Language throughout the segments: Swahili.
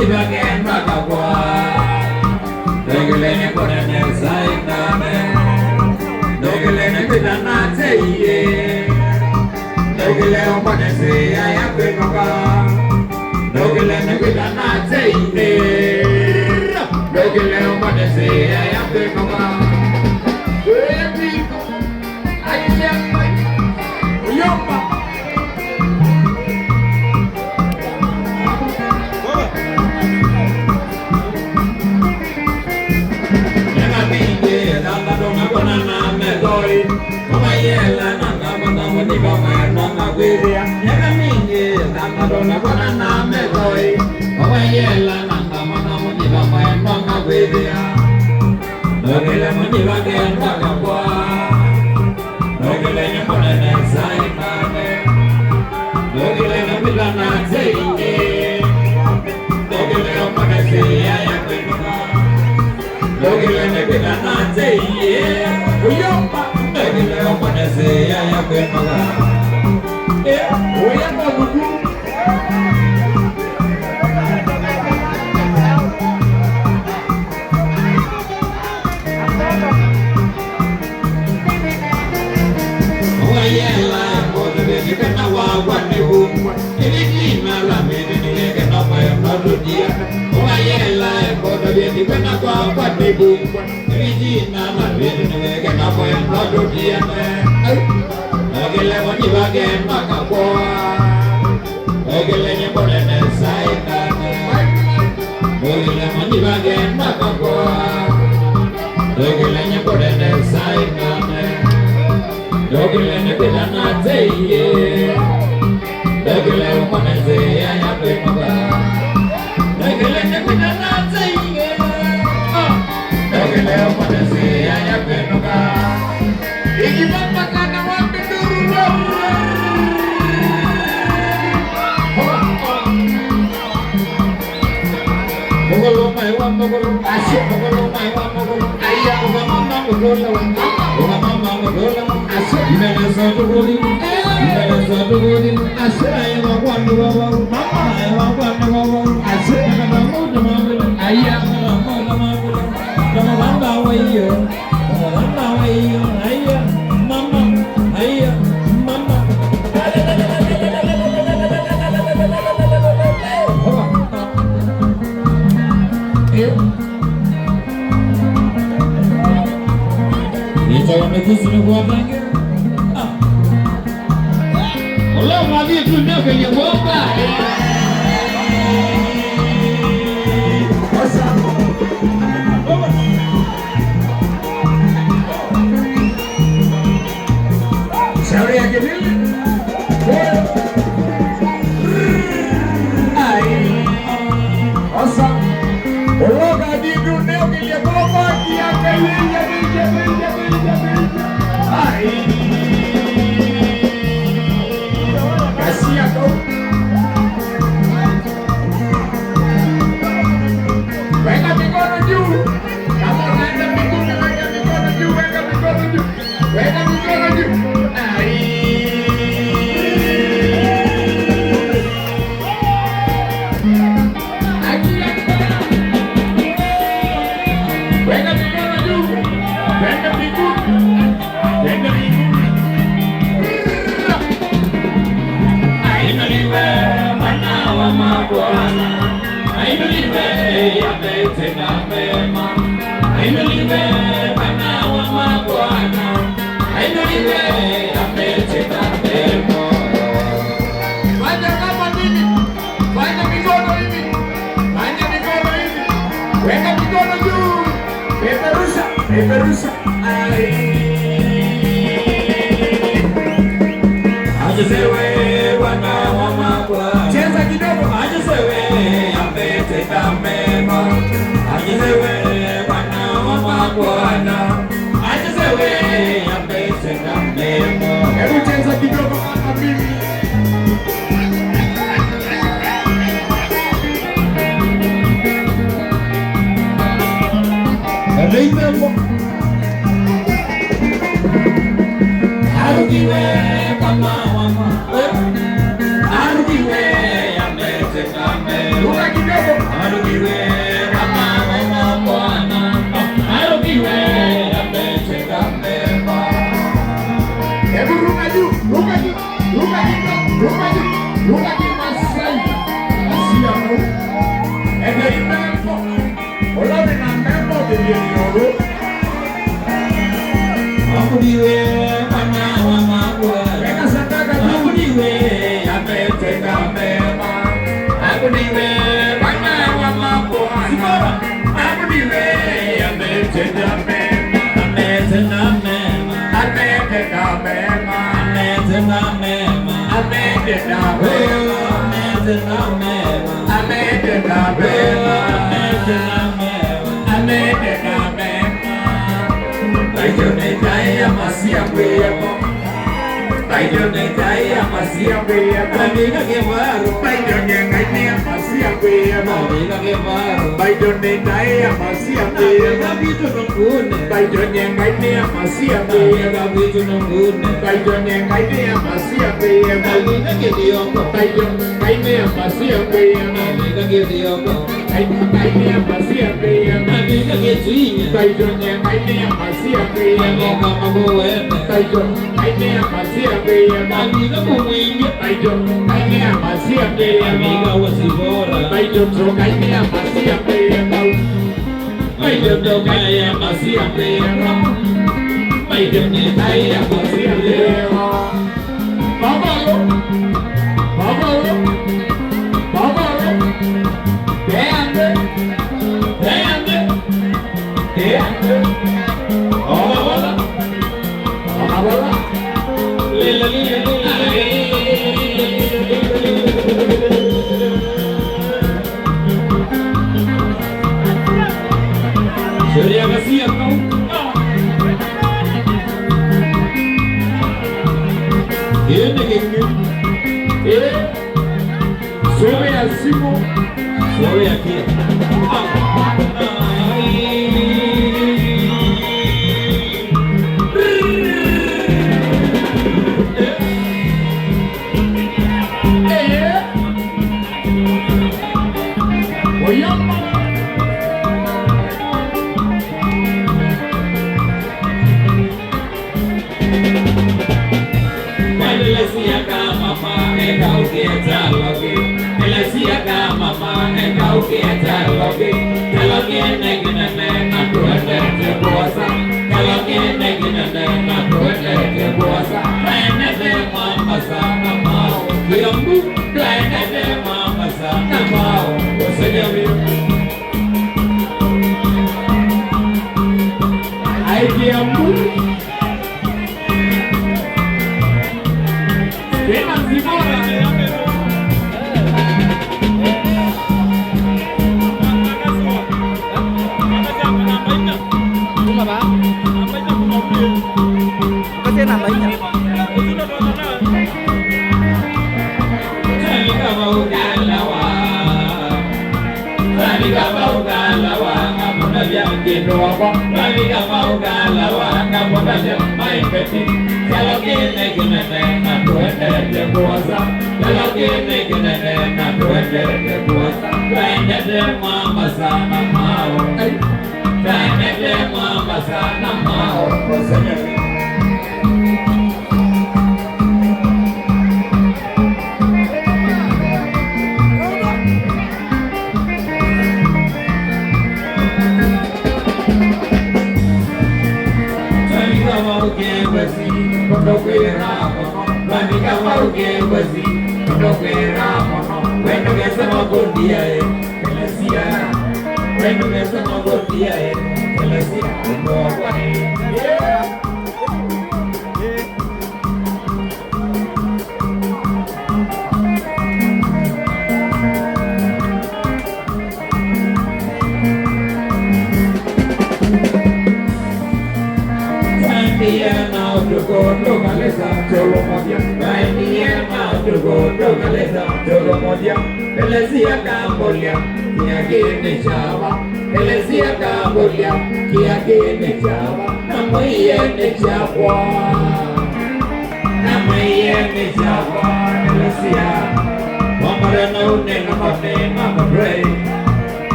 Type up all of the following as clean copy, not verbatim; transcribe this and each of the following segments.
mujibake makakwa Dogilene kodene zainame Dogilene pitana teiye Dogilene opanese ayakwenoka Dogilene pitana teiye Dogilene opanese ayakwenoka Abudiwe mwana wa mabwa weka sadaka abudiwe ametenda mema abudiwe mwana wa mabwa abudiwe ametenda mema ametenda mema ametenda mema ametenda mema ametenda mema ametenda mema ametenda mema ametenda mema Baidonetaya masia kwemo Baidonetaya masia kwemo Amiga kemaru Baidonetaya masia kwemo Amiga kemaru Baidonetaya masia kwemo Gabitu nungune Baidonetaya masia kwemo Gabitu nungune Baidonetaya masia kwemo Amiga kidiongo Baidonetaya masia kwemo Amiga kidiongo Baidonetaya masia kwemo Amiga kidiongo Baidonetaya masia kwemo Baidonetaya masia kwemo Amiga kumwingi Baidonetaya masia kwemo Amiga wasibora Baidonetaya masia kwemo Baidonetaya masia kwemo Baidonetaya masia kwemo Baba lo Deande Surya kasih kau. Ini sore asimo, sore aqui.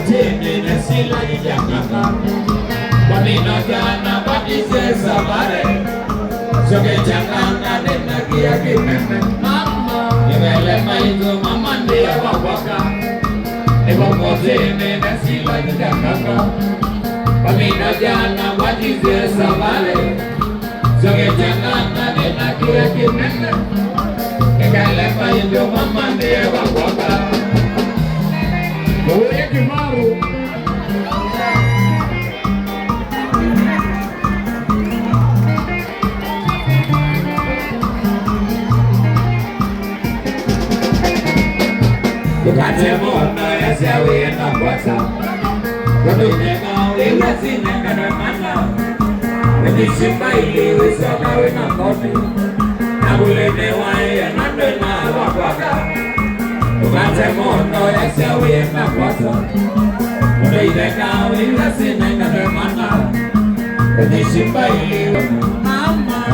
motini na sila jijangaka Pamino jana batise sabare Soke changanga nena kia kimeme Mama Yevele maizo mama ndiye wawaka Ewa motini na sila jijangaka Pamino jana batise sabare Soke changanga nena kia kimeme Yevele maizo mama ndiye wawaka Oye Kimaru Tukate mona ya sewe na kwasa Wadunenga wila sinenga na mana Wedishimba ili wisoka wina kote Nabulene wae nande na wakwaka Tukate mona ya sewe na kwasa Wadunenga wila sinenga na mana Wedishimba ili Mama